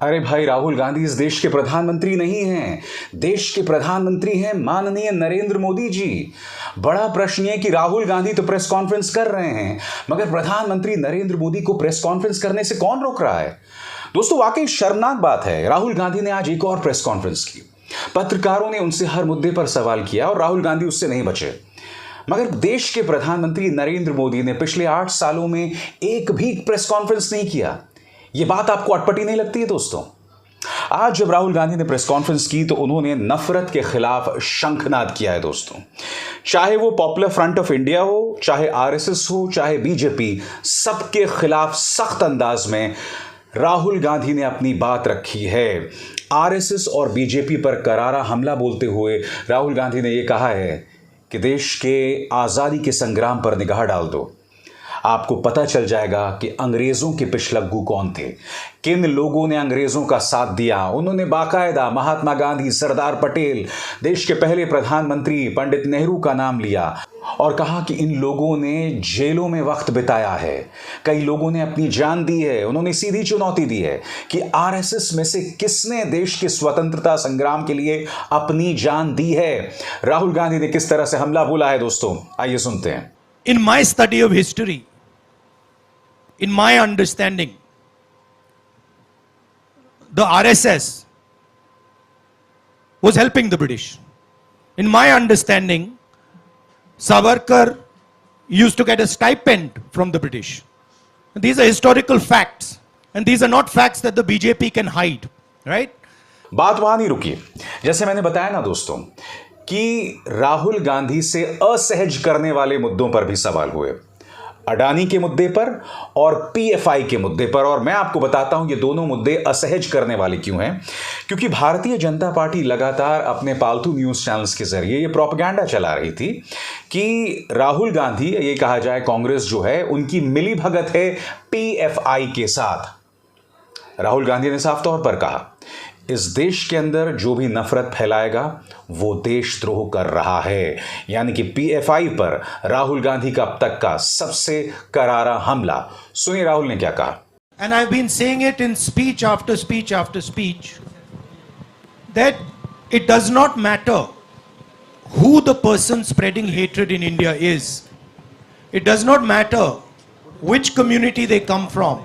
अरे भाई, राहुल गांधी इस देश के प्रधानमंत्री नहीं हैं। देश के प्रधानमंत्री हैं माननीय नरेंद्र मोदी जी। बड़ा प्रश्न है कि राहुल गांधी तो प्रेस कॉन्फ्रेंस कर रहे हैं, मगर प्रधानमंत्री नरेंद्र मोदी को प्रेस कॉन्फ्रेंस करने से कौन रोक रहा है? दोस्तों, वाकई शर्मनाक बात है। राहुल गांधी ने आज एक और प्रेस कॉन्फ्रेंस की। पत्रकारों ने उनसे हर मुद्दे पर सवाल किया और राहुल गांधी उससे नहीं बचे। मगर देश के प्रधानमंत्री नरेंद्र मोदी ने पिछले 8 सालों में एक भी प्रेस कॉन्फ्रेंस नहीं किया। यह बात आपको अटपटी नहीं लगती है दोस्तों? आज जब राहुल गांधी ने प्रेस कॉन्फ्रेंस की तो उन्होंने नफरत के खिलाफ शंखनाद किया है दोस्तों। चाहे वो पॉपुलर फ्रंट ऑफ इंडिया हो, चाहे आरएसएस हो, चाहे बीजेपी, सबके खिलाफ सख्त अंदाज में राहुल गांधी ने अपनी बात रखी है। आरएसएस और बीजेपी पर करारा हमला बोलते हुए राहुल गांधी ने यह कहा है कि देश के आज़ादी के संग्राम पर निगाह डाल दो, आपको पता चल जाएगा कि अंग्रेज़ों के पिछलग्गू कौन थे, किन लोगों ने अंग्रेज़ों का साथ दिया। उन्होंने बाकायदा महात्मा गांधी, सरदार पटेल, देश के पहले प्रधानमंत्री पंडित नेहरू का नाम लिया और कहा कि इन लोगों ने जेलों में वक्त बिताया है, कई लोगों ने अपनी जान दी है। उन्होंने सीधी चुनौती दी है कि आरएसएस में से किसने देश के स्वतंत्रता संग्राम के लिए अपनी जान दी है। राहुल गांधी ने किस तरह से हमला बोला है दोस्तों, आइए सुनते हैं। In my study of history, in my understanding, the RSS was helping the British. In my understanding, Savarkar used to get a stipend from the British. These are historical facts, and these are not facts that the BJP can hide, right? बात वहां नहीं रुकी। जैसे मैंने बताया ना दोस्तों कि राहुल गांधी से असहज करने वाले मुद्दों पर भी सवाल हुए, अडानी के मुद्दे पर और पीएफआई के मुद्दे पर। और मैं आपको बताता हूं ये दोनों मुद्दे असहज करने वाले क्यों हैं। क्योंकि भारतीय जनता पार्टी लगातार अपने पालतू न्यूज़ चैनल्स के जरिए ये प्रोपेगेंडा चला रही थी कि राहुल गांधी, ये कहा जाए कांग्रेस जो है, उनकी मिलीभगत है पीएफआई के साथ। राहुल गांधी ने साफ तौर पर कहा, इस देश के अंदर जो भी नफरत फैलाएगा वो देशद्रोह कर रहा है। यानी कि पीएफआई पर राहुल गांधी का अब तक का सबसे करारा हमला। सुनिए राहुल ने क्या कहा। And I've been saying it in speech after speech after speech that it does not matter who the person spreading hatred in India is. It does not matter which community they come from.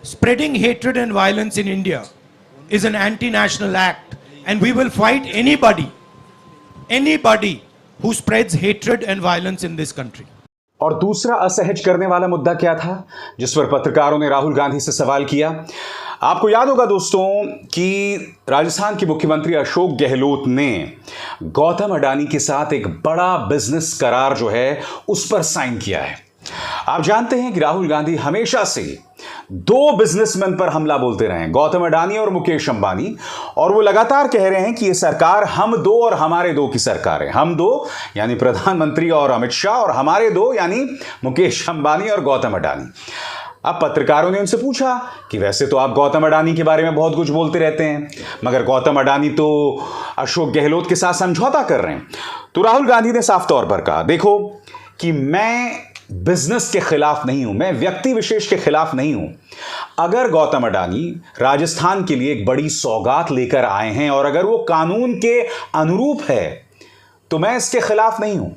Spreading hatred and violence in India is an anti-national act, and we will fight anybody who spreads hatred and violence in this country. और दूसरा असहज करने वाला मुद्दा क्या था जिस पर पत्रकारों ने राहुल गांधी से सवाल किया? आपको याद होगा दोस्तों कि राजस्थान के मुख्यमंत्री अशोक गहलोत ने गौतम अडानी के साथ एक बड़ा बिजनेस करार जो है उस पर साइन किया है। आप जानते हैं कि राहुल गांधी हमेशा से 2 बिजनेसमैन पर हमला बोलते रहे, गौतम अडानी और मुकेश अंबानी। और वो लगातार कह रहे हैं कि ये सरकार हम 2 और हमारे 2 की सरकार है। हम 2 यानी प्रधानमंत्री और अमित शाह, और हमारे 2 यानी मुकेश अंबानी और गौतम अडानी। अब पत्रकारों ने उनसे पूछा कि वैसे तो आप गौतम अडानी के बारे में बहुत कुछ बोलते रहते हैं, मगर गौतम अडानी तो अशोक गहलोत के साथ समझौता कर रहे हैं। तो राहुल गांधी ने साफ तौर पर कहा, देखो कि मैं बिजनेस के खिलाफ नहीं हूं, मैं व्यक्ति विशेष के खिलाफ नहीं हूं। अगर गौतम अडानी राजस्थान के लिए एक बड़ी सौगात लेकर आए हैं और अगर वो कानून के अनुरूप है तो मैं इसके खिलाफ नहीं हूं।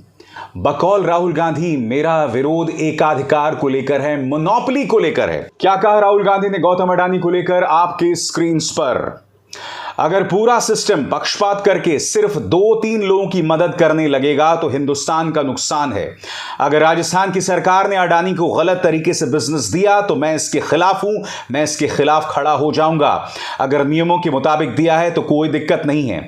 बकौल राहुल गांधी, मेरा विरोध एकाधिकार को लेकर है, मोनोपोली को लेकर है। क्या कहा राहुल गांधी ने गौतम अडानी को लेकर आपके स्क्रीन पर? अगर पूरा सिस्टम पक्षपात करके सिर्फ 2-3 लोगों की मदद करने लगेगा तो हिंदुस्तान का नुकसान है। अगर राजस्थान की सरकार ने अडानी को गलत तरीके से बिजनेस दिया तो मैं इसके खिलाफ हूं, मैं इसके खिलाफ खड़ा हो जाऊंगा। अगर नियमों के मुताबिक दिया है तो कोई दिक्कत नहीं है।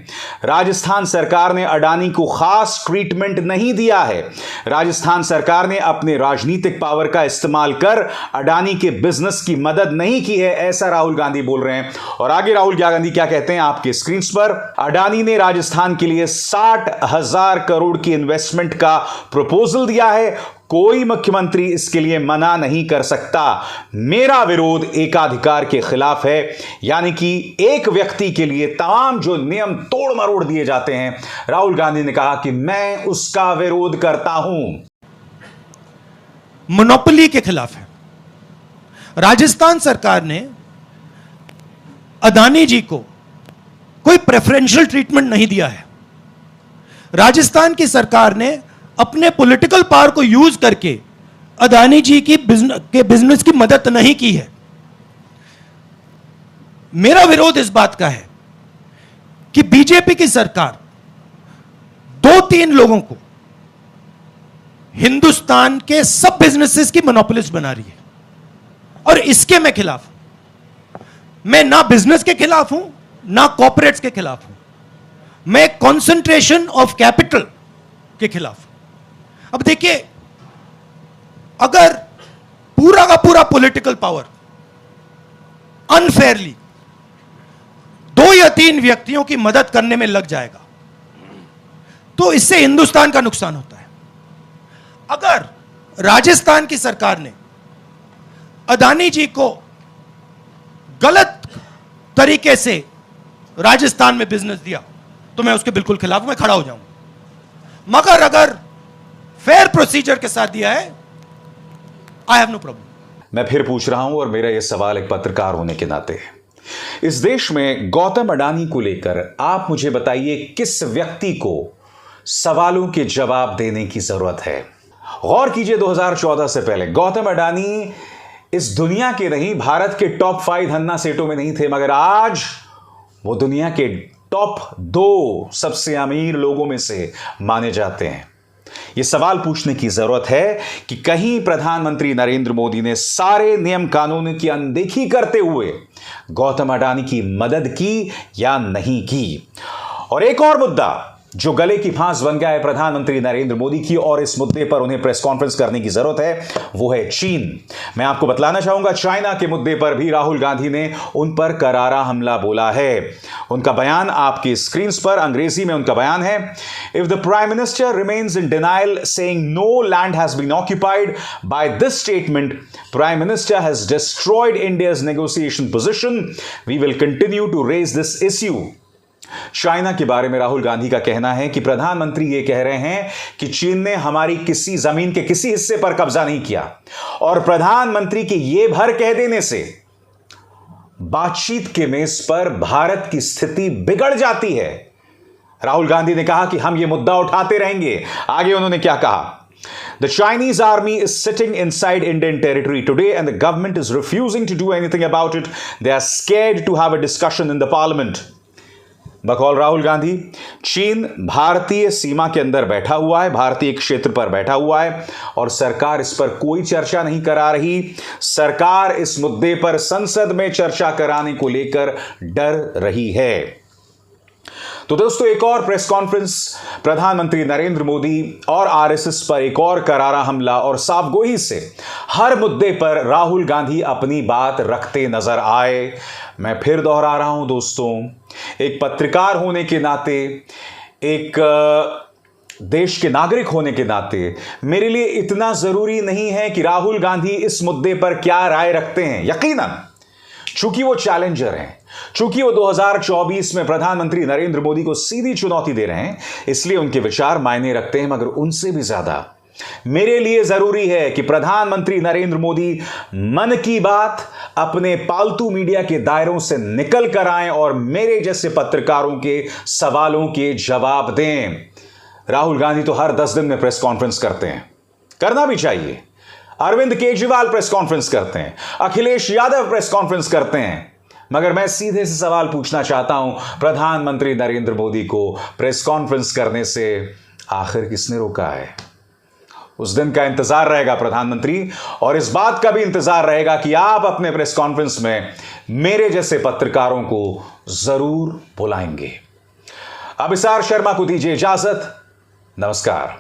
राजस्थान सरकार ने अडानी को खास ट्रीटमेंट नहीं दिया है। राजस्थान सरकार ने अपने राजनीतिक पावर का इस्तेमाल कर अडानी के बिजनेस की मदद नहीं की है, ऐसा राहुल गांधी बोल रहे हैं। और आगे राहुल गांधी क्या कहते हैं आपके स्क्रीन पर? अडानी ने राजस्थान के लिए 60,000 करोड़ की इन्वेस्टमेंट का प्रपोजल दिया है, कोई मुख्यमंत्री इसके लिए मना नहीं कर सकता। मेरा विरोध एकाधिकार के खिलाफ है, यानी कि एक व्यक्ति के लिए तमाम जो नियम तोड़ मरोड़ दिए जाते हैं, राहुल गांधी ने कहा कि मैं उसका विरोध करता हूं। मोनोपोली के खिलाफ है। राजस्थान सरकार ने अदानी जी को कोई प्रेफरेंशियल ट्रीटमेंट नहीं दिया है। राजस्थान की सरकार ने अपने पॉलिटिकल पावर को यूज करके अदानी जी की बिजनेस की मदद नहीं की है। मेरा विरोध इस बात का है कि बीजेपी की सरकार 2-3 लोगों को हिंदुस्तान के सब बिजनेसेस की मोनोपोलिस्ट बना रही है, और इसके मैं खिलाफ हूं। मैं ना बिजनेस के खिलाफ हूं, ना कॉर्पोरेट्स के खिलाफ हूं, मैं कंसंट्रेशन ऑफ कैपिटल के खिलाफ हूं। अब देखिए, अगर पूरा का पूरा पॉलिटिकल पावर अनफेयरली 2 या 3 व्यक्तियों की मदद करने में लग जाएगा तो इससे हिंदुस्तान का नुकसान होता है। अगर राजस्थान की सरकार ने अदानी जी को गलत तरीके से राजस्थान में बिजनेस दिया तो मैं उसके बिल्कुल खिलाफ हूं, मैं खड़ा हो जाऊंगा। मगर अगर फेयर प्रोसीजर के साथ दिया है, आई हैव नो प्रॉब्लम। मैं फिर पूछ रहा हूं, और मेरा यह सवाल एक पत्रकार होने के नाते है, इस देश में गौतम अडानी को लेकर आप मुझे बताइए किस व्यक्ति को सवालों के जवाब देने की जरूरत है। गौर कीजिए, 2014 से पहले गौतम अडानी इस दुनिया के नहीं, भारत के टॉप 5 धन्ना सेठों में नहीं थे, मगर आज वो दुनिया के टॉप 2 सबसे अमीर लोगों में से माने जाते हैं। यह सवाल पूछने की जरूरत है कि कहीं प्रधानमंत्री नरेंद्र मोदी ने सारे नियम कानून की अनदेखी करते हुए गौतम अडानी की मदद की या नहीं की। और एक और मुद्दा जो गले की फांस बन गया है प्रधानमंत्री नरेंद्र मोदी की, और इस मुद्दे पर उन्हें प्रेस कॉन्फ्रेंस करने की जरूरत है, वो है चीन। मैं आपको बतलाना चाहूंगा, चाइना के मुद्दे पर भी राहुल गांधी ने उन पर करारा हमला बोला है। उनका बयान आपकी स्क्रीन पर, अंग्रेजी में उनका बयान है, if the prime minister remains in denial saying no land has been occupied by this statement, prime minister has destroyed India's negotiation position, we will continue to raise this issue. China के बारे में राहुल गांधी का कहना है कि प्रधानमंत्री यह कह रहे हैं कि चीन ने हमारी किसी जमीन के किसी हिस्से पर कब्जा नहीं किया, और प्रधानमंत्री के यह भर कह देने से बातचीत के मेज पर भारत की स्थिति बिगड़ जाती है। राहुल गांधी ने कहा कि हम यह मुद्दा उठाते रहेंगे। आगे उन्होंने क्या कहा? The Chinese army is sitting inside Indian territory today and the government is refusing to do anything about it. They are scared to have a discussion in the parliament. बकौल राहुल गांधी, चीन भारतीय सीमा के अंदर बैठा हुआ है, भारतीय क्षेत्र पर बैठा हुआ है, और सरकार इस पर कोई चर्चा नहीं करा रही। सरकार इस मुद्दे पर संसद में चर्चा कराने को लेकर डर रही है। तो दोस्तों, एक और प्रेस कॉन्फ्रेंस, प्रधानमंत्री नरेंद्र मोदी और आरएसएस पर एक और करारा हमला, और साफगोई से हर मुद्दे पर राहुल गांधी अपनी बात रखते नजर आए। मैं फिर दोहरा रहा हूं दोस्तों, एक पत्रकार होने के नाते, एक देश के नागरिक होने के नाते मेरे लिए इतना जरूरी नहीं है कि राहुल गांधी इस मुद्दे पर क्या राय रखते हैं। यकीनन चूंकि वो चैलेंजर हैं, चूंकि वो 2024 में प्रधानमंत्री नरेंद्र मोदी को सीधी चुनौती दे रहे हैं, इसलिए उनके विचार मायने रखते हैं। मगर उनसे भी ज्यादा मेरे लिए जरूरी है कि प्रधानमंत्री नरेंद्र मोदी मन की बात अपने पालतू मीडिया के दायरों से निकल कर आएं और मेरे जैसे पत्रकारों के सवालों के जवाब दें। राहुल गांधी तो हर 10 दिन में प्रेस कॉन्फ्रेंस करते हैं, करना भी चाहिए। अरविंद केजरीवाल प्रेस कॉन्फ्रेंस करते हैं, अखिलेश यादव प्रेस कॉन्फ्रेंस करते हैं, मगर मैं सीधे से सवाल पूछना चाहता हूं, प्रधानमंत्री नरेंद्र मोदी को प्रेस कॉन्फ्रेंस करने से आखिर किसने रोका है? उस दिन का इंतजार रहेगा प्रधानमंत्री, और इस बात का भी इंतजार रहेगा कि आप अपने प्रेस कॉन्फ्रेंस में मेरे जैसे पत्रकारों को जरूर बुलाएंगे। अभिसार शर्मा को दीजिए इजाजत। नमस्कार।